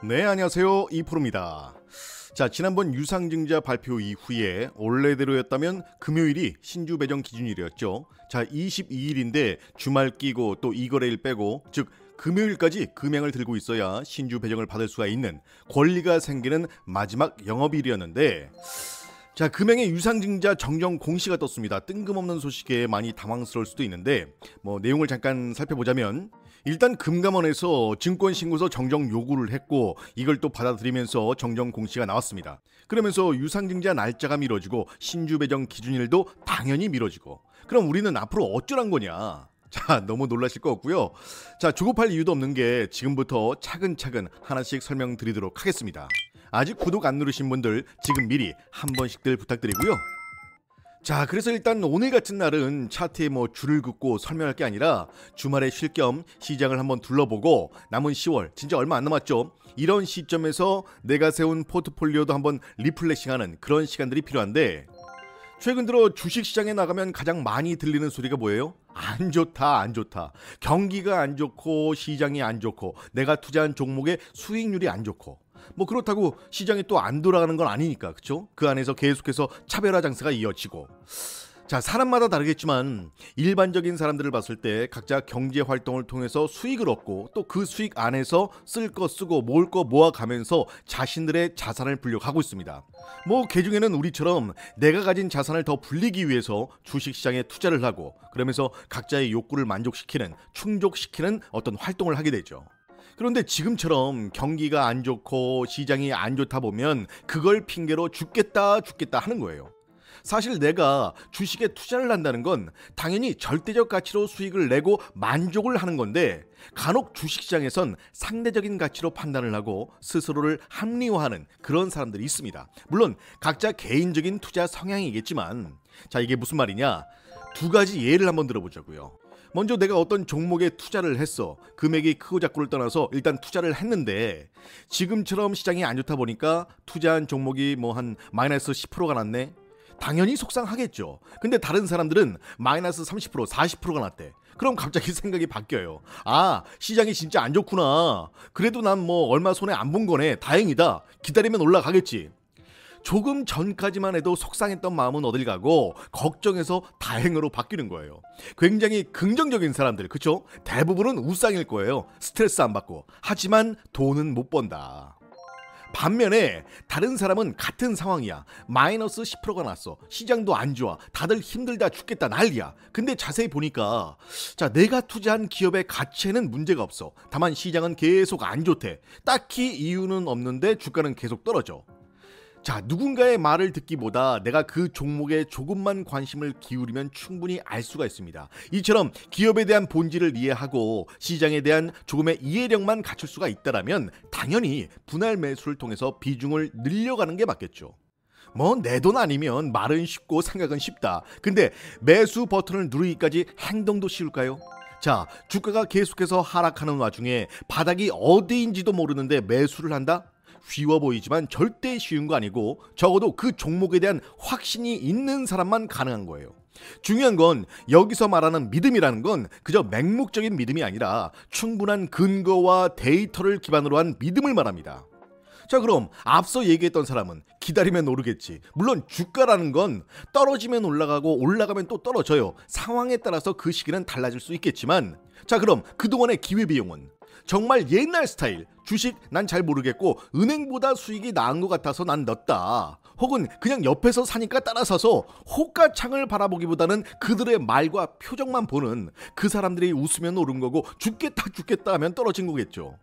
네, 안녕하세요. 이프로입니다. 자, 지난번 유상증자 발표 이후에 원래대로였다면 금요일이 신주 배정 기준일이었죠. 자, 22일인데 주말 끼고 또 이거래일 빼고, 즉 금요일까지 금양을 들고 있어야 신주 배정을 받을 수가 있는 권리가 생기는 마지막 영업일이었는데, 자, 금양의 유상증자 정정 공시가 떴습니다. 뜬금없는 소식에 많이 당황스러울 수도 있는데 내용을 잠깐 살펴보자면, 일단 금감원에서 증권신고서 정정 요구를 했고 이걸 또 받아들이면서 정정 공시가 나왔습니다. 그러면서 유상증자 날짜가 미뤄지고 신주 배정 기준일도 당연히 미뤄지고, 그럼 우리는 앞으로 어쩌란 거냐? 자, 너무 놀라실 거 없고요. 자, 조급할 이유도 없는 게 지금부터 차근차근 하나씩 설명드리도록 하겠습니다. 아직 구독 안 누르신 분들 지금 미리 한 번씩들 부탁드리고요. 자, 그래서 일단 오늘 같은 날은 차트에 줄을 긋고 설명할 게 아니라 주말에 쉴 겸 시장을 한번 둘러보고 남은 10월 진짜 얼마 안 남았죠. 이런 시점에서 내가 세운 포트폴리오도 한번 리플레싱하는 그런 시간들이 필요한데, 최근 들어 주식시장에 나가면 가장 많이 들리는 소리가 뭐예요? 안 좋다, 안 좋다. 경기가 안 좋고 시장이 안 좋고 내가 투자한 종목의 수익률이 안 좋고, 그렇다고 시장이 또 안 돌아가는 건 아니니까, 그쵸? 그 안에서 계속해서 차별화 장세가 이어지고. 자, 사람마다 다르겠지만 일반적인 사람들을 봤을 때 각자 경제 활동을 통해서 수익을 얻고 또 그 수익 안에서 쓸 거 쓰고 모을 거 모아가면서 자신들의 자산을 불려가고 있습니다. 개중에는 우리처럼 내가 가진 자산을 더 불리기 위해서 주식시장에 투자를 하고, 그러면서 각자의 욕구를 만족시키는, 충족시키는 어떤 활동을 하게 되죠. 그런데 지금처럼 경기가 안 좋고 시장이 안 좋다 보면 그걸 핑계로 죽겠다 하는 거예요. 사실 내가 주식에 투자를 한다는 건 당연히 절대적 가치로 수익을 내고 만족을 하는 건데, 간혹 주식시장에선 상대적인 가치로 판단을 하고 스스로를 합리화하는 그런 사람들이 있습니다. 물론 각자 개인적인 투자 성향이겠지만, 자, 이게 무슨 말이냐? 두 가지 예를 한번 들어보자고요. 먼저 내가 어떤 종목에 투자를 했어. 금액이 크고 작고를 떠나서 일단 투자를 했는데 지금처럼 시장이 안 좋다 보니까 투자한 종목이 한 마이너스 10%가 났네. 당연히 속상하겠죠. 근데 다른 사람들은 마이너스 30%, 40%가 났대. 그럼 갑자기 생각이 바뀌어요. 아, 시장이 진짜 안 좋구나. 그래도 난 얼마 손해 안 본 거네. 다행이다. 기다리면 올라가겠지. 조금 전까지만 해도 속상했던 마음은 어딜 가고 걱정해서 다행으로 바뀌는 거예요. 굉장히 긍정적인 사람들, 그쵸? 대부분은 우상일 거예요. 스트레스 안 받고. 하지만 돈은 못 번다. 반면에 다른 사람은 같은 상황이야. 마이너스 10%가 났어. 시장도 안 좋아. 다들 힘들다 죽겠다 난리야. 근데 자세히 보니까, 자, 내가 투자한 기업의 가치에는 문제가 없어. 다만 시장은 계속 안 좋대. 딱히 이유는 없는데 주가는 계속 떨어져. 자, 누군가의 말을 듣기보다 내가 그 종목에 조금만 관심을 기울이면 충분히 알 수가 있습니다. 이처럼 기업에 대한 본질을 이해하고 시장에 대한 조금의 이해력만 갖출 수가 있다면 당연히 분할 매수를 통해서 비중을 늘려가는 게 맞겠죠. 내 돈 아니면 말은 쉽고 생각은 쉽다. 근데 매수 버튼을 누르기까지 행동도 쉬울까요? 자, 주가가 계속해서 하락하는 와중에 바닥이 어디인지도 모르는데 매수를 한다? 쉬워 보이지만 절대 쉬운 거 아니고, 적어도 그 종목에 대한 확신이 있는 사람만 가능한 거예요. 중요한 건 여기서 말하는 믿음이라는 건 그저 맹목적인 믿음이 아니라 충분한 근거와 데이터를 기반으로 한 믿음을 말합니다. 자, 그럼 앞서 얘기했던 사람은 기다리면 오르겠지. 물론 주가라는 건 떨어지면 올라가고 올라가면 또 떨어져요. 상황에 따라서 그 시기는 달라질 수 있겠지만, 자, 그럼 그동안의 기회비용은 정말 옛날 스타일, 주식 난 잘 모르겠고 은행보다 수익이 나은 것 같아서 난 넣었다, 혹은 그냥 옆에서 사니까 따라 사서 호가창을 바라보기보다는 그들의 말과 표정만 보는 그 사람들이 웃으면 오른 거고 죽겠다 하면 떨어진 거겠죠.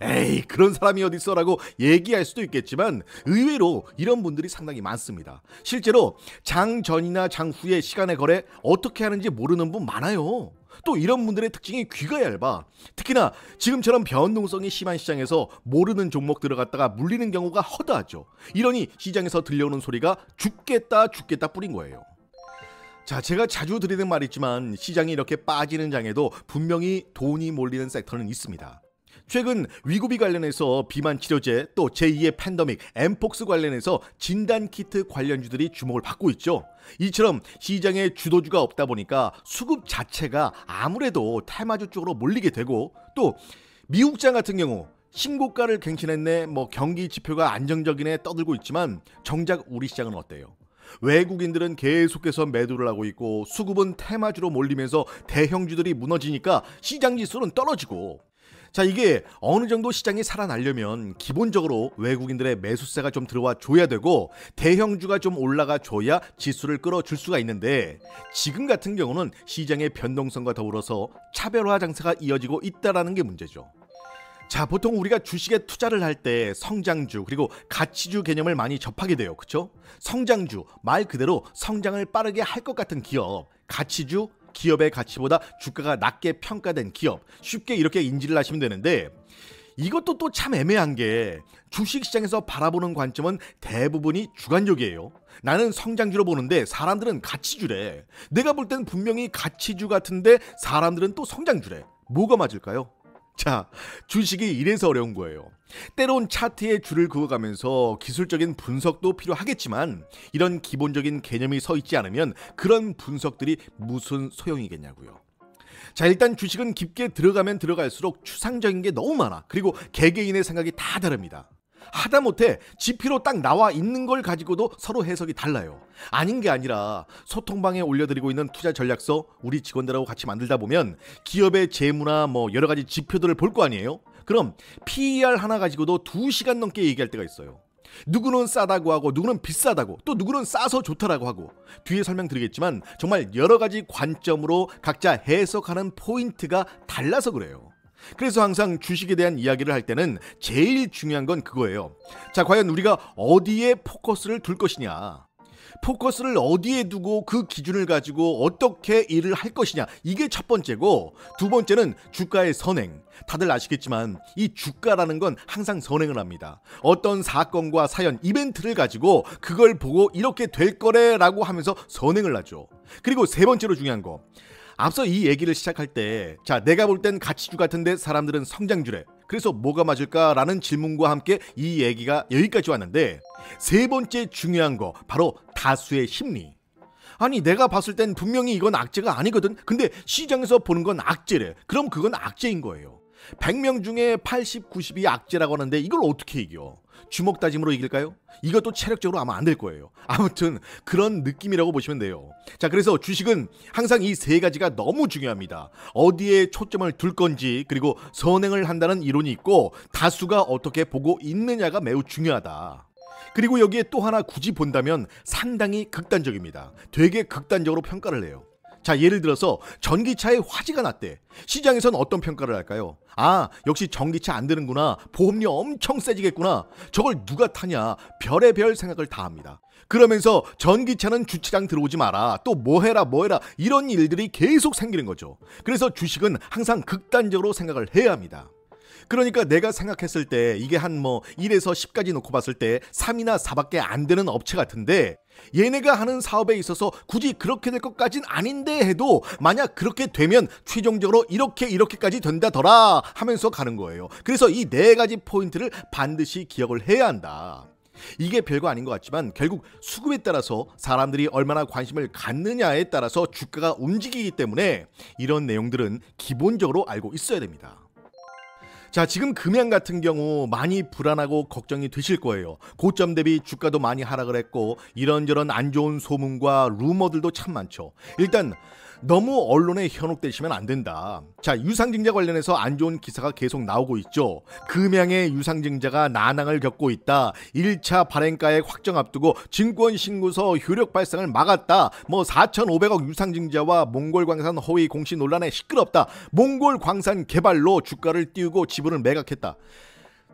에이, 그런 사람이 어딨어라고 얘기할 수도 있겠지만 의외로 이런 분들이 상당히 많습니다. 실제로 장 전이나 장 후의 시간의 거래 어떻게 하는지 모르는 분 많아요. 또 이런 분들의 특징이 귀가 얇아. 특히나 지금처럼 변동성이 심한 시장에서 모르는 종목 들어갔다가 물리는 경우가 허다하죠. 이러니 시장에서 들려오는 소리가 죽겠다 뿐인 거예요. 자, 제가 자주 드리는 말이 있지만 시장이 이렇게 빠지는 장에도 분명히 돈이 몰리는 섹터는 있습니다. 최근 위고비 관련해서 비만 치료제, 또 제2의 팬데믹, 엠폭스 관련해서 진단키트 관련주들이 주목을 받고 있죠. 이처럼 시장에 주도주가 없다 보니까 수급 자체가 아무래도 테마주 쪽으로 몰리게 되고, 또 미국장 같은 경우 신고가를 갱신했네, 뭐 경기 지표가 안정적이네 떠들고 있지만 정작 우리 시장은 어때요? 외국인들은 계속해서 매도를 하고 있고 수급은 테마주로 몰리면서 대형주들이 무너지니까 시장 지수는 떨어지고, 자, 이게 어느 정도 시장이 살아나려면 기본적으로 외국인들의 매수세가 좀 들어와 줘야 되고 대형주가 좀 올라가 줘야 지수를 끌어줄 수가 있는데, 지금 같은 경우는 시장의 변동성과 더불어서 차별화 장세가 이어지고 있다는 게 문제죠. 자, 보통 우리가 주식에 투자를 할 때 성장주 그리고 가치주 개념을 많이 접하게 돼요. 그렇죠? 성장주, 말 그대로 성장을 빠르게 할 것 같은 기업. 가치주, 기업의 가치보다 주가가 낮게 평가된 기업. 쉽게 이렇게 인지를 하시면 되는데, 이것도 또 참 애매한 게 주식시장에서 바라보는 관점은 대부분이 주관적이에요. 나는 성장주로 보는데 사람들은 가치주래. 내가 볼 땐 분명히 가치주 같은데 사람들은 또 성장주래. 뭐가 맞을까요? 자, 주식이 이래서 어려운 거예요. 때론 차트에 줄을 그어가면서 기술적인 분석도 필요하겠지만 이런 기본적인 개념이 서 있지 않으면 그런 분석들이 무슨 소용이겠냐고요. 자, 일단 주식은 깊게 들어가면 들어갈수록 추상적인 게 너무 많아. 그리고 개개인의 생각이 다 다릅니다. 하다못해 지표로 딱 나와 있는 걸 가지고도 서로 해석이 달라요. 아닌 게 아니라 소통방에 올려드리고 있는 투자 전략서 우리 직원들하고 같이 만들다 보면 기업의 재무나 뭐 여러 가지 지표들을 볼 거 아니에요? 그럼 PER 하나 가지고도 2시간 넘게 얘기할 때가 있어요. 누구는 싸다고 하고 누구는 비싸다고, 또 누구는 싸서 좋다라고 하고, 뒤에 설명드리겠지만 정말 여러 가지 관점으로 각자 해석하는 포인트가 달라서 그래요. 그래서 항상 주식에 대한 이야기를 할 때는 제일 중요한 건 그거예요. 자, 과연 우리가 어디에 포커스를 둘 것이냐, 포커스를 어디에 두고 그 기준을 가지고 어떻게 일을 할 것이냐, 이게 첫 번째고, 두 번째는 주가의 선행. 다들 아시겠지만 이 주가라는 건 항상 선행을 합니다. 어떤 사건과 사연, 이벤트를 가지고 그걸 보고 이렇게 될 거래라고 하면서 선행을 하죠. 그리고 세 번째로 중요한 거, 앞서 이 얘기를 시작할 때, 자, 내가 볼 땐 가치주 같은데 사람들은 성장주래. 그래서 뭐가 맞을까라는 질문과 함께 이 얘기가 여기까지 왔는데, 세 번째 중요한 거 바로 다수의 심리. 아니, 내가 봤을 땐 분명히 이건 악재가 아니거든. 근데 시장에서 보는 건 악재래. 그럼 그건 악재인 거예요. 100명 중에 80, 90이 악재라고 하는데 이걸 어떻게 이겨? 주먹 다짐으로 이길까요? 이것도 체력적으로 아마 안 될 거예요. 아무튼 그런 느낌이라고 보시면 돼요. 자, 그래서 주식은 항상 이 세 가지가 너무 중요합니다. 어디에 초점을 둘 건지, 그리고 선행을 한다는 이론이 있고, 다수가 어떻게 보고 있느냐가 매우 중요하다. 그리고 여기에 또 하나 굳이 본다면 상당히 극단적입니다. 되게 극단적으로 평가를 해요. 자, 예를 들어서 전기차에 화재가 났대. 시장에선 어떤 평가를 할까요? 아, 역시 전기차 안 되는구나. 보험료 엄청 세지겠구나. 저걸 누가 타냐. 별의별 생각을 다 합니다. 그러면서 전기차는 주차장 들어오지 마라. 또 뭐 해라 이런 일들이 계속 생기는 거죠. 그래서 주식은 항상 극단적으로 생각을 해야 합니다. 그러니까 내가 생각했을 때 이게 한 1에서 10까지 놓고 봤을 때 3이나 4밖에 안 되는 업체 같은데, 얘네가 하는 사업에 있어서 굳이 그렇게 될 것까진 아닌데 해도 만약 그렇게 되면 최종적으로 이렇게까지 된다더라 하면서 가는 거예요. 그래서 이 네 가지 포인트를 반드시 기억을 해야 한다. 이게 별거 아닌 것 같지만 결국 수급에 따라서 사람들이 얼마나 관심을 갖느냐에 따라서 주가가 움직이기 때문에 이런 내용들은 기본적으로 알고 있어야 됩니다. 자, 지금 금양 같은 경우 많이 불안하고 걱정이 되실 거예요. 고점 대비 주가도 많이 하락을 했고 이런저런 안 좋은 소문과 루머들도 참 많죠. 일단 너무 언론에 현혹되시면 안 된다. 자, 유상증자 관련해서 안 좋은 기사가 계속 나오고 있죠. 금양의 유상증자가 난항을 겪고 있다. 1차 발행가액 확정 앞두고 증권신고서 효력 발생을 막았다. 4,500억 유상증자와 몽골광산 허위 공시 논란에 시끄럽다. 몽골광산 개발로 주가를 띄우고 지분을 매각했다.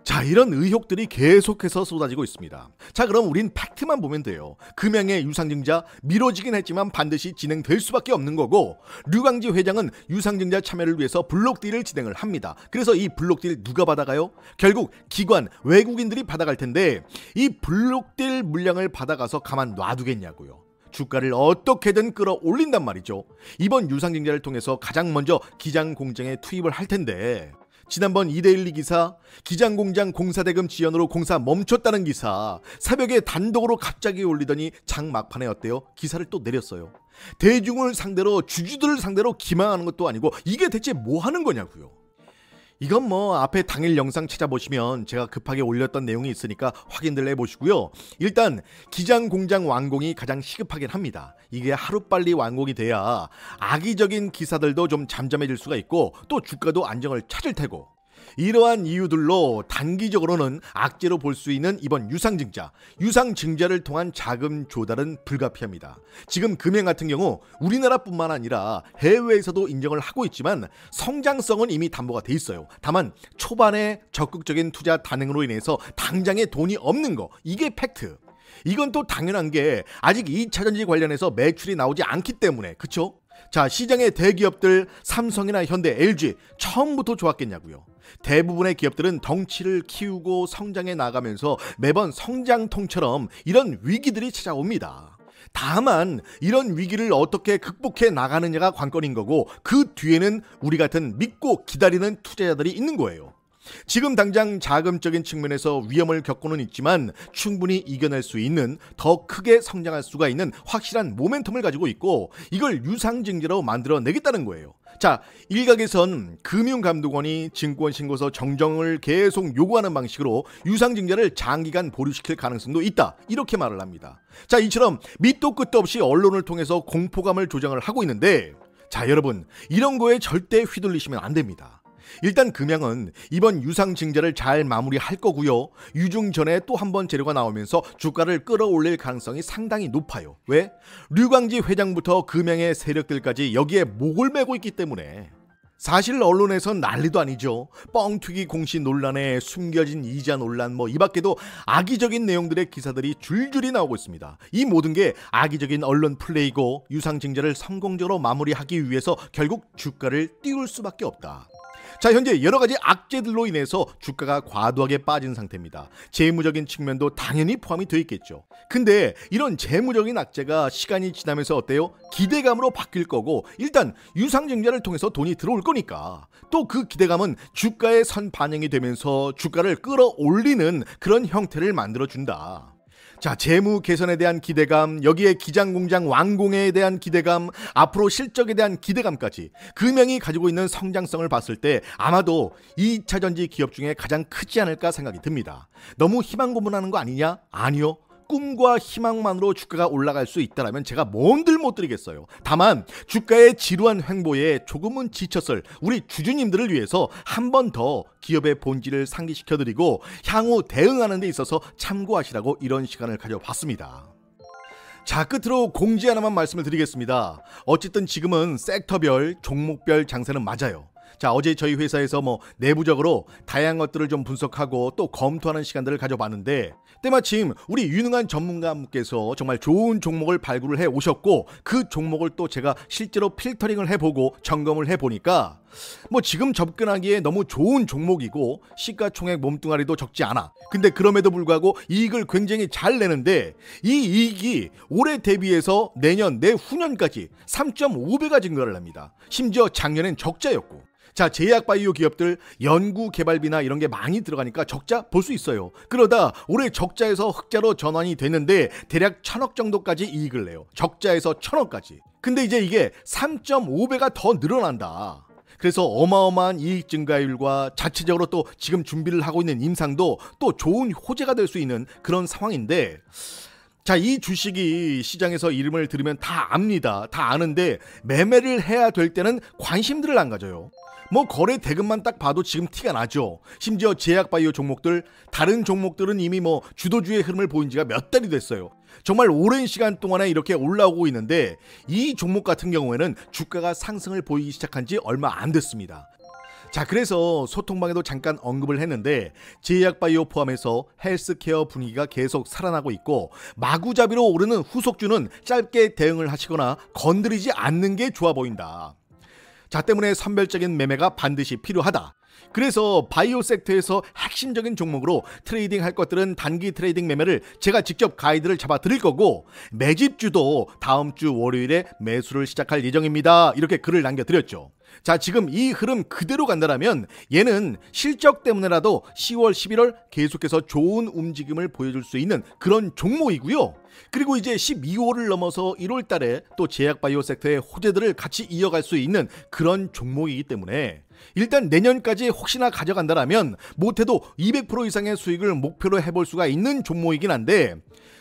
자, 이런 의혹들이 계속해서 쏟아지고 있습니다. 자, 그럼 우린 팩트만 보면 돼요. 금양의 유상증자 미뤄지긴 했지만 반드시 진행될 수밖에 없는 거고, 류광지 회장은 유상증자 참여를 위해서 블록딜을 진행을 합니다. 그래서 이 블록딜 누가 받아가요? 결국 기관, 외국인들이 받아갈 텐데 이 블록딜 물량을 받아가서 가만 놔두겠냐고요. 주가를 어떻게든 끌어올린단 말이죠. 이번 유상증자를 통해서 가장 먼저 기장공장에 투입을 할 텐데, 지난번 이데일리 기사, 기장공장 공사대금 지연으로 공사 멈췄다는 기사, 새벽에 단독으로 갑자기 올리더니 장 막판에 어때요? 기사를 또 내렸어요. 대중을 상대로, 주주들을 상대로 기망하는 것도 아니고 이게 대체 뭐 하는 거냐고요. 이건 뭐 앞에 당일 영상 찾아보시면 제가 급하게 올렸던 내용이 있으니까 확인들 해보시고요. 일단 기장 공장 완공이 가장 시급하긴 합니다. 이게 하루빨리 완공이 돼야 악의적인 기사들도 좀 잠잠해질 수가 있고 또 주가도 안정을 찾을 테고, 이러한 이유들로 단기적으로는 악재로 볼 수 있는 이번 유상증자를 통한 자금 조달은 불가피합니다. 지금 금행 같은 경우 우리나라뿐만 아니라 해외에서도 인정을 하고 있지만 성장성은 이미 담보가 돼 있어요. 다만 초반에 적극적인 투자 단행으로 인해서 당장에 돈이 없는 거, 이게 팩트. 이건 또 당연한 게 아직 2차전지 관련해서 매출이 나오지 않기 때문에, 그쵸? 자, 시장의 대기업들 삼성이나 현대, LG 처음부터 좋았겠냐고요. 대부분의 기업들은 덩치를 키우고 성장해 나가면서 매번 성장통처럼 이런 위기들이 찾아옵니다. 다만 이런 위기를 어떻게 극복해 나가느냐가 관건인 거고, 그 뒤에는 우리 같은 믿고 기다리는 투자자들이 있는 거예요. 지금 당장 자금적인 측면에서 위험을 겪고는 있지만 충분히 이겨낼 수 있는, 더 크게 성장할 수가 있는 확실한 모멘텀을 가지고 있고, 이걸 유상증자로 만들어내겠다는 거예요. 자, 일각에선 금융감독원이 증권신고서 정정을 계속 요구하는 방식으로 유상증자를 장기간 보류시킬 가능성도 있다, 이렇게 말을 합니다. 자, 이처럼 밑도 끝도 없이 언론을 통해서 공포감을 조장을 하고 있는데, 자 여러분, 이런 거에 절대 휘둘리시면 안 됩니다. 일단 금양은 이번 유상증자를 잘 마무리할 거고요. 유중 전에 또 한 번 재료가 나오면서 주가를 끌어올릴 가능성이 상당히 높아요. 왜? 류광지 회장부터 금양의 세력들까지 여기에 목을 메고 있기 때문에. 사실 언론에선 난리도 아니죠. 뻥튀기 공시 논란에 숨겨진 이자 논란, 이 밖에도 악의적인 내용들의 기사들이 줄줄이 나오고 있습니다. 이 모든 게 악의적인 언론 플레이고, 유상증자를 성공적으로 마무리하기 위해서 결국 주가를 띄울 수밖에 없다. 자, 현재 여러가지 악재들로 인해서 주가가 과도하게 빠진 상태입니다. 재무적인 측면도 당연히 포함이 되어 있겠죠. 근데 이런 재무적인 악재가 시간이 지나면서 어때요? 기대감으로 바뀔 거고, 일단 유상증자를 통해서 돈이 들어올 거니까 또 그 기대감은 주가에 선 반영이 되면서 주가를 끌어올리는 그런 형태를 만들어준다. 자, 재무 개선에 대한 기대감, 여기에 기장공장 완공에 대한 기대감, 앞으로 실적에 대한 기대감까지 금양이 가지고 있는 성장성을 봤을 때 아마도 2차전지 기업 중에 가장 크지 않을까 생각이 듭니다. 너무 희망 고문하는 거 아니냐? 아니요. 꿈과 희망만으로 주가가 올라갈 수 있다면 제가 뭔들 못 드리겠어요. 다만 주가의 지루한 횡보에 조금은 지쳤을 우리 주주님들을 위해서 한 번 더 기업의 본질을 상기시켜드리고 향후 대응하는 데 있어서 참고하시라고 이런 시간을 가져봤습니다. 자, 끝으로 공지 하나만 말씀을 드리겠습니다. 어쨌든 지금은 섹터별, 종목별 장세는 맞아요. 자, 어제 저희 회사에서 내부적으로 다양한 것들을 좀 분석하고 또 검토하는 시간들을 가져봤는데, 때마침 우리 유능한 전문가분께서 정말 좋은 종목을 발굴을 해 오셨고, 그 종목을 또 제가 실제로 필터링을 해보고 점검을 해보니까 지금 접근하기에 너무 좋은 종목이고 시가총액 몸뚱아리도 적지 않아. 근데 그럼에도 불구하고 이익을 굉장히 잘 내는데, 이 이익이 올해 대비해서 내년, 내후년까지 3.5배가 증가를 합니다. 심지어 작년엔 적자였고. 자, 제약바이오 기업들 연구개발비나 이런 게 많이 들어가니까 적자 볼 수 있어요. 그러다 올해 적자에서 흑자로 전환이 됐는데 대략 1,000억 정도까지 이익을 내요. 적자에서 1,000억까지. 근데 이제 이게 3.5배가 더 늘어난다. 그래서 어마어마한 이익 증가율과 자체적으로 또 지금 준비를 하고 있는 임상도 또 좋은 호재가 될 수 있는 그런 상황인데, 자, 이 주식이 시장에서 이름을 들으면 다 압니다. 다 아는데 매매를 해야 될 때는 관심들을 안 가져요. 거래 대금만 딱 봐도 지금 티가 나죠. 심지어 제약바이오 종목들, 다른 종목들은 이미 주도주의 흐름을 보인 지가 몇 달이 됐어요. 정말 오랜 시간 동안에 이렇게 올라오고 있는데, 이 종목 같은 경우에는 주가가 상승을 보이기 시작한 지 얼마 안 됐습니다. 자, 그래서 소통방에도 잠깐 언급을 했는데, 제약바이오 포함해서 헬스케어 분위기가 계속 살아나고 있고, 마구잡이로 오르는 후속주는 짧게 대응을 하시거나 건드리지 않는 게 좋아 보인다. 자, 때문에 선별적인 매매가 반드시 필요하다. 그래서 바이오 섹터에서 핵심적인 종목으로 트레이딩 할 것들은 단기 트레이딩 매매를 제가 직접 가이드를 잡아 드릴 거고, 매집주도 다음 주 월요일에 매수를 시작할 예정입니다. 이렇게 글을 남겨드렸죠. 자, 지금 이 흐름 그대로 간다면 얘는 실적 때문에라도 10월, 11월 계속해서 좋은 움직임을 보여줄 수 있는 그런 종목이고요. 그리고 이제 12월을 넘어서 1월 달에 또 제약바이오 섹터의 호재들을 같이 이어갈 수 있는 그런 종목이기 때문에 일단 내년까지 혹시나 가져간다라면 못해도 200% 이상의 수익을 목표로 해볼 수가 있는 종목이긴 한데,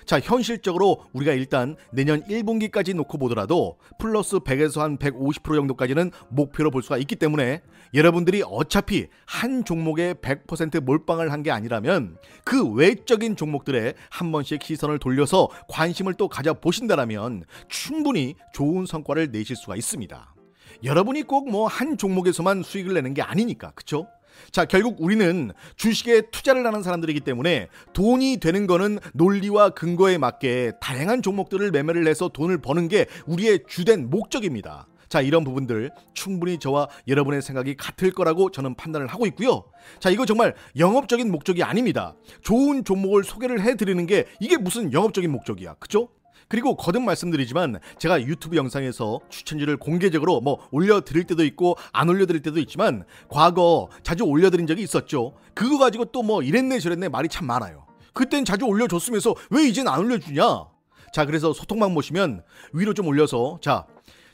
자, 현실적으로 우리가 일단 내년 1분기까지 놓고 보더라도 플러스 100에서 한 150% 정도까지는 목표로 볼 수가 있기 때문에 여러분들이 어차피 한 종목에 100% 몰빵을 한 게 아니라면 그 외적인 종목들에 한 번씩 시선을 돌려서 관심을 또 가져보신다라면 충분히 좋은 성과를 내실 수가 있습니다. 여러분이 꼭 뭐 한 종목에서만 수익을 내는 게 아니니까, 그쵸? 자, 결국 우리는 주식에 투자를 하는 사람들이기 때문에 돈이 되는 거는 논리와 근거에 맞게 다양한 종목들을 매매를 해서 돈을 버는 게 우리의 주된 목적입니다. 자, 이런 부분들 충분히 저와 여러분의 생각이 같을 거라고 저는 판단을 하고 있고요. 자, 이거 정말 영업적인 목적이 아닙니다. 좋은 종목을 소개를 해드리는 게 이게 무슨 영업적인 목적이야, 그쵸? 그리고 거듭 말씀드리지만 제가 유튜브 영상에서 추천주를 공개적으로 뭐 올려드릴 때도 있고 안 올려드릴 때도 있지만 과거 자주 올려드린 적이 있었죠. 그거 가지고 또 뭐 이랬네 저랬네 말이 참 많아요. 그땐 자주 올려줬으면서 왜 이젠 안 올려주냐. 자, 그래서 소통방 보시면 위로 좀 올려서, 자,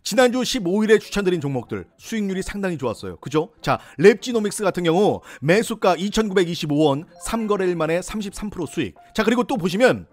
지난주 15일에 추천드린 종목들 수익률이 상당히 좋았어요. 그죠? 자, 랩지노믹스 같은 경우 매수가 2,925원, 3거래일 만에 33% 수익. 자, 그리고 또 보시면,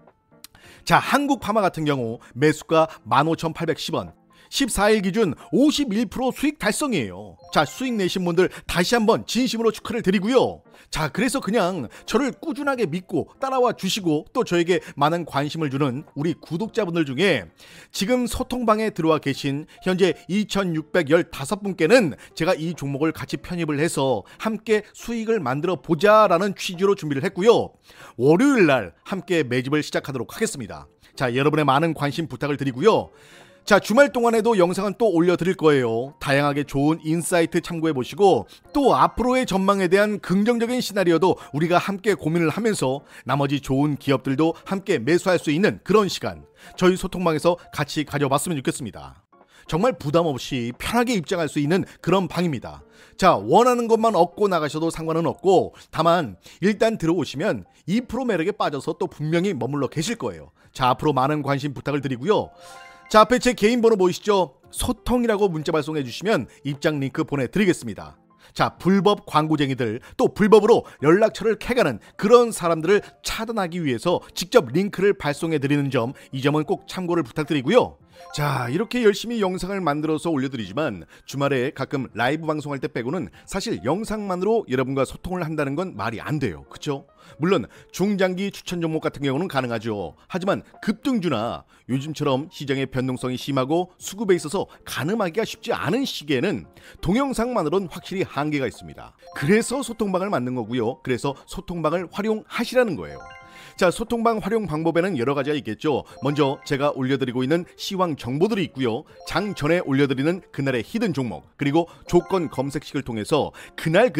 자, 한국파마 같은 경우 매수가 15,810원, 14일 기준 51% 수익 달성이에요. 자, 수익 내신 분들 다시 한번 진심으로 축하를 드리고요. 자, 그래서 그냥 저를 꾸준하게 믿고 따라와 주시고 또 저에게 많은 관심을 주는 우리 구독자분들 중에 지금 소통방에 들어와 계신 현재 2,615분께는 제가 이 종목을 같이 편입을 해서 함께 수익을 만들어 보자라는 취지로 준비를 했고요. 월요일 날 함께 매집을 시작하도록 하겠습니다. 자, 여러분의 많은 관심 부탁을 드리고요. 자, 주말 동안에도 영상은 또 올려드릴 거예요. 다양하게 좋은 인사이트 참고해보시고 또 앞으로의 전망에 대한 긍정적인 시나리오도 우리가 함께 고민을 하면서 나머지 좋은 기업들도 함께 매수할 수 있는 그런 시간 저희 소통방에서 같이 가져봤으면 좋겠습니다. 정말 부담 없이 편하게 입장할 수 있는 그런 방입니다. 자, 원하는 것만 얻고 나가셔도 상관은 없고 다만 일단 들어오시면 2% 매력에 빠져서 또 분명히 머물러 계실 거예요. 자, 앞으로 많은 관심 부탁을 드리고요. 자, 앞에 제 개인 번호 보이시죠? 소통이라고 문자 발송해 주시면 입장 링크 보내드리겠습니다. 자, 불법 광고쟁이들 또 불법으로 연락처를 캐가는 그런 사람들을 차단하기 위해서 직접 링크를 발송해 드리는 점, 이 점은 꼭 참고를 부탁드리고요. 자, 이렇게 열심히 영상을 만들어서 올려드리지만 주말에 가끔 라이브 방송할 때 빼고는 사실 영상만으로 여러분과 소통을 한다는 건 말이 안 돼요. 그쵸? 물론 중장기 추천 종목 같은 경우는 가능하죠. 하지만 급등주나 요즘처럼 시장의 변동성이 심하고 수급에 있어서 가늠하기가 쉽지 않은 시기에는 동영상만으로는 확실히 한계가 있습니다. 그래서 소통방을 만든 거고요. 그래서 소통방을 활용하시라는 거예요. 자, 소통방 활용 방법에는 여러 가지가 있겠죠. 먼저 제가 올려드리고 있는 시황 정보들이 있고요. 장 전에 올려드리는 그날의 히든 종목, 그리고 조건 검색식을 통해서 그날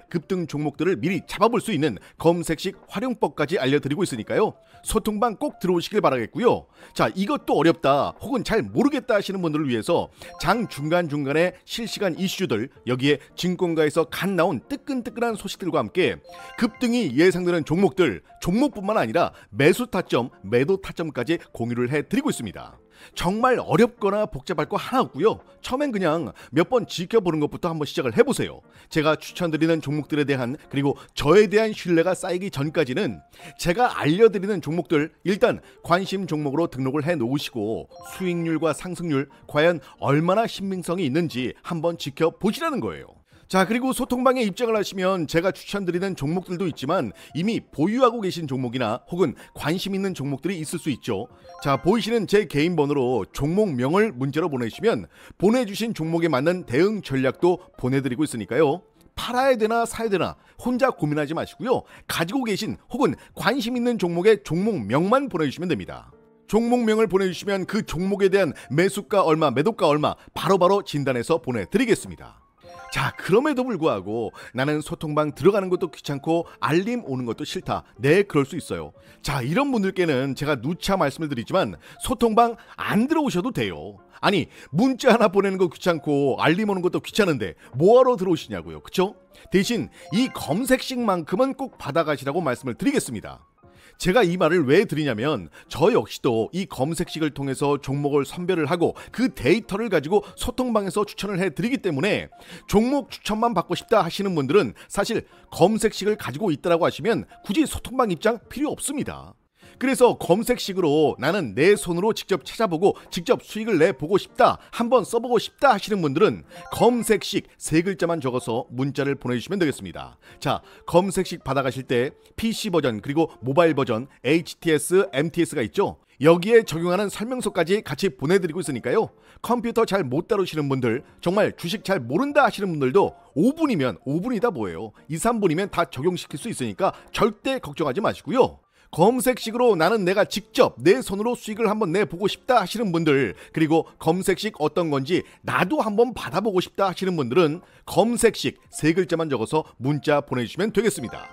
급등 종목들을 미리 잡아볼 수 있는 검색식 활용법까지 알려드리고 있으니까요. 소통방 꼭 들어오시길 바라겠고요. 자, 이것도 어렵다 혹은 잘 모르겠다 하시는 분들을 위해서 장 중간중간에 실시간 이슈들, 여기에 증권가에서 갓 나온 뜨끈뜨끈한 소식들과 함께 급등이 예상되는 종목들, 종목뿐만 아니라 매수 타점, 매도 타점까지 공유를 해드리고 있습니다. 정말 어렵거나 복잡할 거 하나 없고요. 처음엔 그냥 몇 번 지켜보는 것부터 한번 시작을 해보세요. 제가 추천드리는 종목들에 대한, 그리고 저에 대한 신뢰가 쌓이기 전까지는 제가 알려드리는 종목들 일단 관심 종목으로 등록을 해 놓으시고 수익률과 상승률 과연 얼마나 신빙성이 있는지 한번 지켜보시라는 거예요. 자, 그리고 소통방에 입장을 하시면 제가 추천드리는 종목들도 있지만 이미 보유하고 계신 종목이나 혹은 관심 있는 종목들이 있을 수 있죠. 자, 보이시는 제 개인 번호로 종목명을 문자로 보내주시면 보내주신 종목에 맞는 대응 전략도 보내드리고 있으니까요. 팔아야 되나 사야 되나 혼자 고민하지 마시고요. 가지고 계신 혹은 관심 있는 종목의 종목명만 보내주시면 됩니다. 종목명을 보내주시면 그 종목에 대한 매수가 얼마, 매도가 얼마 바로바로 진단해서 보내드리겠습니다. 자, 그럼에도 불구하고 나는 소통방 들어가는 것도 귀찮고 알림 오는 것도 싫다. 네, 그럴 수 있어요. 자, 이런 분들께는 제가 누차 말씀을 드리지만 소통방 안 들어오셔도 돼요. 아니, 문자 하나 보내는 거 귀찮고 알림 오는 것도 귀찮은데 뭐하러 들어오시냐고요. 그쵸? 대신 이 검색식만큼은 꼭 받아가시라고 말씀을 드리겠습니다. 제가 이 말을 왜 드리냐면 저 역시도 이 검색식을 통해서 종목을 선별을 하고 그 데이터를 가지고 소통방에서 추천을 해드리기 때문에 종목 추천만 받고 싶다 하시는 분들은 사실 검색식을 가지고 있다라고 하시면 굳이 소통방 입장 필요 없습니다. 그래서 검색식으로 나는 내 손으로 직접 찾아보고 직접 수익을 내보고 싶다, 한번 써보고 싶다 하시는 분들은 검색식 3글자만 적어서 문자를 보내주시면 되겠습니다. 자, 검색식 받아가실 때 PC 버전 그리고 모바일 버전 HTS, MTS가 있죠. 여기에 적용하는 설명서까지 같이 보내드리고 있으니까요. 컴퓨터 잘 못 다루시는 분들, 정말 주식 잘 모른다 하시는 분들도 5분이다 뭐예요. 2, 3분이면 다 적용시킬 수 있으니까 절대 걱정하지 마시고요. 검색식으로 나는 내가 직접 내 손으로 수익을 한번 내보고 싶다 하시는 분들, 그리고 검색식 어떤 건지 나도 한번 받아보고 싶다 하시는 분들은 검색식 3글자만 적어서 문자 보내주시면 되겠습니다.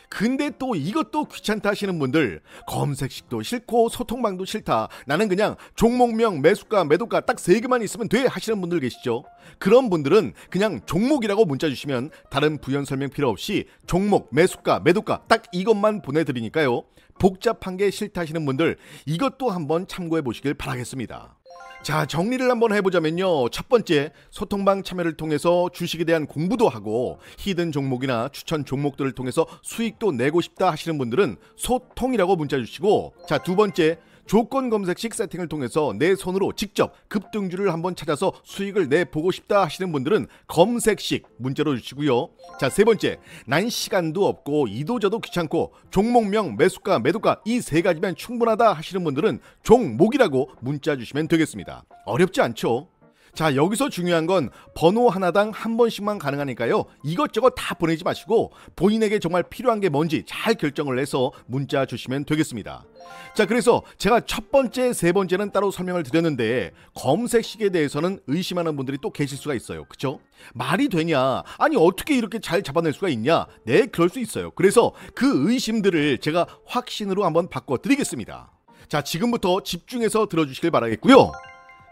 근데 또 이것도 귀찮다 하시는 분들, 검색식도 싫고 소통방도 싫다, 나는 그냥 종목명, 매수가, 매도가 딱 3개만 있으면 돼 하시는 분들 계시죠. 그런 분들은 그냥 종목이라고 문자 주시면 다른 부연 설명 필요 없이 종목, 매수가, 매도가 딱 이것만 보내드리니까요. 복잡한 게 싫다 하시는 분들 이것도 한번 참고해 보시길 바라겠습니다. 자, 정리를 한번 해보자면요. 첫 번째, 소통방 참여를 통해서 주식에 대한 공부도 하고 히든 종목이나 추천 종목들을 통해서 수익도 내고 싶다 하시는 분들은 소통이라고 문자 주시고, 자, 두 번째, 조건 검색식 세팅을 통해서 내 손으로 직접 급등주를 한번 찾아서 수익을 내보고 싶다 하시는 분들은 검색식 문자로 주시고요. 자, 세 번째, 난 시간도 없고 이도저도 귀찮고 종목명, 매수가, 매도가 이 3가지면 충분하다 하시는 분들은 종목이라고 문자 주시면 되겠습니다. 어렵지 않죠? 자, 여기서 중요한 건 번호 하나당 한 번씩만 가능하니까요. 이것저것 다 보내지 마시고 본인에게 정말 필요한 게 뭔지 잘 결정을 해서 문자 주시면 되겠습니다. 자, 그래서 제가 첫 번째, 세 번째는 따로 설명을 드렸는데 검색식에 대해서는 의심하는 분들이 또 계실 수가 있어요. 그쵸? 말이 되냐? 아니, 어떻게 이렇게 잘 잡아낼 수가 있냐? 네, 그럴 수 있어요. 그래서 그 의심들을 제가 확신으로 한번 바꿔드리겠습니다. 자, 지금부터 집중해서 들어주시길 바라겠고요.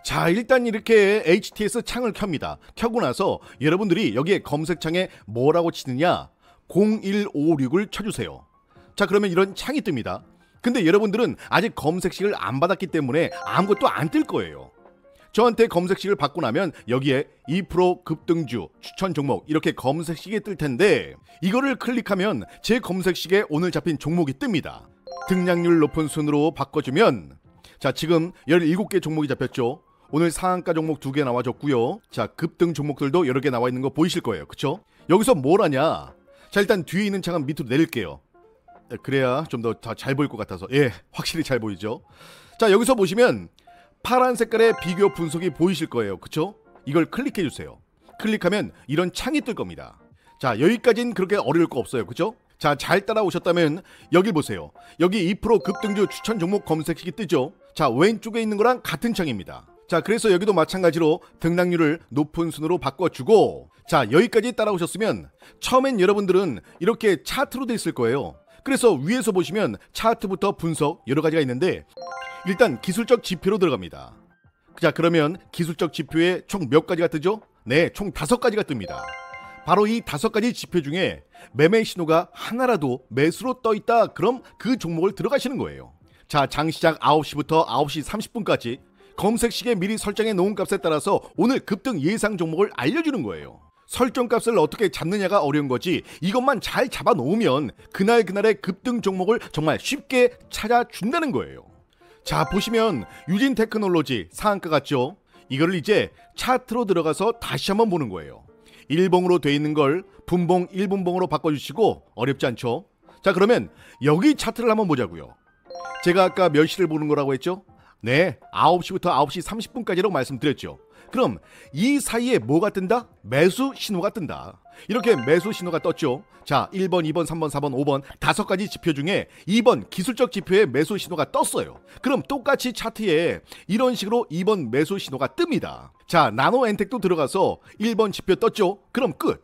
자, 일단 이렇게 HTS 창을 켭니다. 켜고 나서 여러분들이 여기에 검색창에 뭐라고 치느냐, 0156을 쳐주세요. 자, 그러면 이런 창이 뜹니다. 근데 여러분들은 아직 검색식을 안 받았기 때문에 아무것도 안 뜰 거예요. 저한테 검색식을 받고 나면 여기에 2% 급등주, 추천 종목 이렇게 검색식이 뜰 텐데 이거를 클릭하면 제 검색식에 오늘 잡힌 종목이 뜹니다. 등락률 높은 순으로 바꿔주면, 자, 지금 17개 종목이 잡혔죠. 오늘 상한가 종목 2개 나와줬고요. 자, 급등 종목들도 여러 개 나와 있는 거 보이실 거예요. 그쵸? 여기서 뭘 하냐? 자, 일단 뒤에 있는 창은 밑으로 내릴게요. 그래야 좀 더 잘 보일 것 같아서. 예, 확실히 잘 보이죠? 자, 여기서 보시면 파란 색깔의 비교 분석이 보이실 거예요. 그쵸? 이걸 클릭해 주세요. 클릭하면 이런 창이 뜰 겁니다. 자, 여기까지는 그렇게 어려울 거 없어요. 그쵸? 자, 잘 따라오셨다면 여기 보세요. 여기 2% 급등주 추천 종목 검색식이 뜨죠? 자, 왼쪽에 있는 거랑 같은 창입니다. 자, 그래서 여기도 마찬가지로 등락률을 높은 순으로 바꿔주고, 자, 여기까지 따라오셨으면 처음엔 여러분들은 이렇게 차트로 돼 있을 거예요. 그래서 위에서 보시면 차트부터 분석 여러 가지가 있는데 일단 기술적 지표로 들어갑니다. 자, 그러면 기술적 지표에 총 몇 가지가 뜨죠? 네, 총 5가지가 뜹니다. 바로 이 5가지 지표 중에 매매 신호가 하나라도 매수로 떠 있다, 그럼 그 종목을 들어가시는 거예요. 자, 장시작 9시부터 9시 30분까지 검색식에 미리 설정해 놓은 값에 따라서 오늘 급등 예상 종목을 알려주는 거예요. 설정값을 어떻게 잡느냐가 어려운 거지, 이것만 잘 잡아 놓으면 그날그날의 급등 종목을 정말 쉽게 찾아준다는 거예요. 자, 보시면 유진테크놀로지 상한가 같죠? 이거를 이제 차트로 들어가서 다시 한번 보는 거예요. 일봉으로 돼 있는 걸 분봉 1분봉으로 바꿔주시고, 어렵지 않죠? 자, 그러면 여기 차트를 한번 보자고요. 제가 아까 몇 시를 보는 거라고 했죠? 네, 9시부터 9시 30분까지라고 말씀드렸죠. 그럼 이 사이에 뭐가 뜬다? 매수 신호가 뜬다. 이렇게 매수 신호가 떴죠. 자, 1번, 2번, 3번, 4번, 5번 5가지 지표 중에 2번 기술적 지표에 매수 신호가 떴어요. 그럼 똑같이 차트에 이런 식으로 2번 매수 신호가 뜹니다. 자, 나노엔텍도 들어가서 1번 지표 떴죠. 그럼 끝.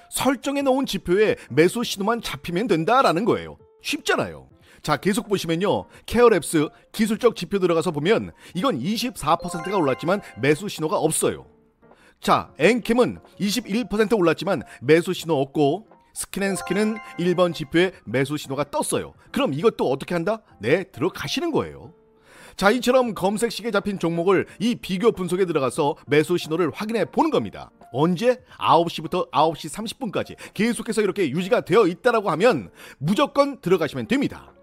설정해 놓은 지표에 매수 신호만 잡히면 된다라는 거예요. 쉽잖아요. 자, 계속 보시면요, 케어랩스 기술적 지표 들어가서 보면 이건 24%가 올랐지만 매수 신호가 없어요. 자, 엔캠은 21% 올랐지만 매수 신호 없고, 스캔앤스캔은 1번 지표에 매수 신호가 떴어요. 그럼 이것도 어떻게 한다? 네, 들어가시는 거예요. 자, 이처럼 검색식에 잡힌 종목을 이 비교 분석에 들어가서 매수 신호를 확인해 보는 겁니다. 언제? 9시부터 9시 30분까지 계속해서 이렇게 유지가 되어 있다라고 하면 무조건 들어가시면 됩니다.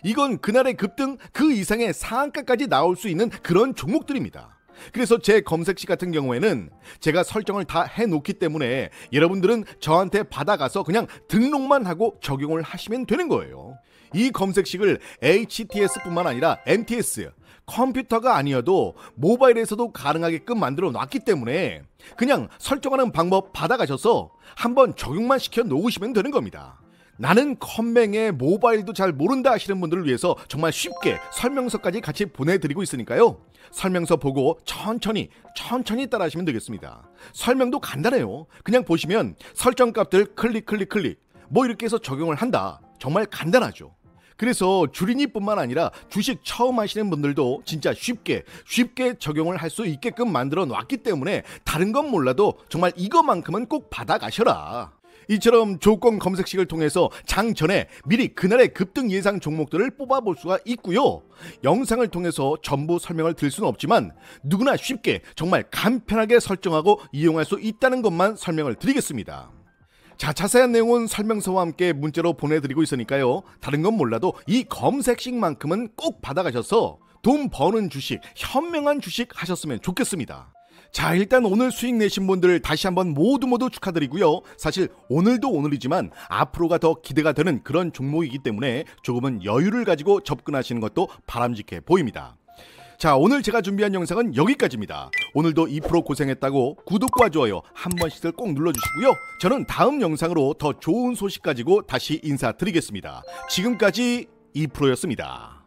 이건 그날의 급등 그 이상의 상한가까지 나올 수 있는 그런 종목들입니다. 그래서 제 검색식 같은 경우에는 제가 설정을 다 해놓기 때문에 여러분들은 저한테 받아가서 그냥 등록만 하고 적용을 하시면 되는 거예요. 이 검색식을 HTS뿐만 아니라 MTS, 컴퓨터가 아니어도 모바일에서도 가능하게끔 만들어 놨기 때문에 그냥 설정하는 방법 받아가셔서 한번 적용만 시켜 놓으시면 되는 겁니다. 나는 컴맹에 모바일도 잘 모른다 하시는 분들을 위해서 정말 쉽게 설명서까지 같이 보내드리고 있으니까요. 설명서 보고 천천히 따라 하시면 되겠습니다. 설명도 간단해요. 그냥 보시면 설정값들 클릭 뭐 이렇게 해서 적용을 한다. 정말 간단하죠. 그래서 주린이뿐만 아니라 주식 처음 하시는 분들도 진짜 쉽게 적용을 할 수 있게끔 만들어 놨기 때문에 다른 건 몰라도 정말 이것만큼은 꼭 받아가셔라. 이처럼 조건 검색식을 통해서 장 전에 미리 그날의 급등 예상 종목들을 뽑아볼 수가 있고요. 영상을 통해서 전부 설명을 드릴 수는 없지만 누구나 쉽게 정말 간편하게 설정하고 이용할 수 있다는 것만 설명을 드리겠습니다. 자, 자세한 내용은 설명서와 함께 문자로 보내드리고 있으니까요. 다른 건 몰라도 이 검색식만큼은 꼭 받아가셔서 돈 버는 주식, 현명한 주식 하셨으면 좋겠습니다. 자, 일단 오늘 수익 내신 분들 다시 한번 모두 축하드리고요. 사실 오늘도 오늘이지만 앞으로가 더 기대가 되는 그런 종목이기 때문에 조금은 여유를 가지고 접근하시는 것도 바람직해 보입니다. 자, 오늘 제가 준비한 영상은 여기까지입니다. 오늘도 2% 고생했다고 구독과 좋아요 한 번씩들 꼭 눌러주시고요. 저는 다음 영상으로 더 좋은 소식 가지고 다시 인사드리겠습니다. 지금까지 2%였습니다.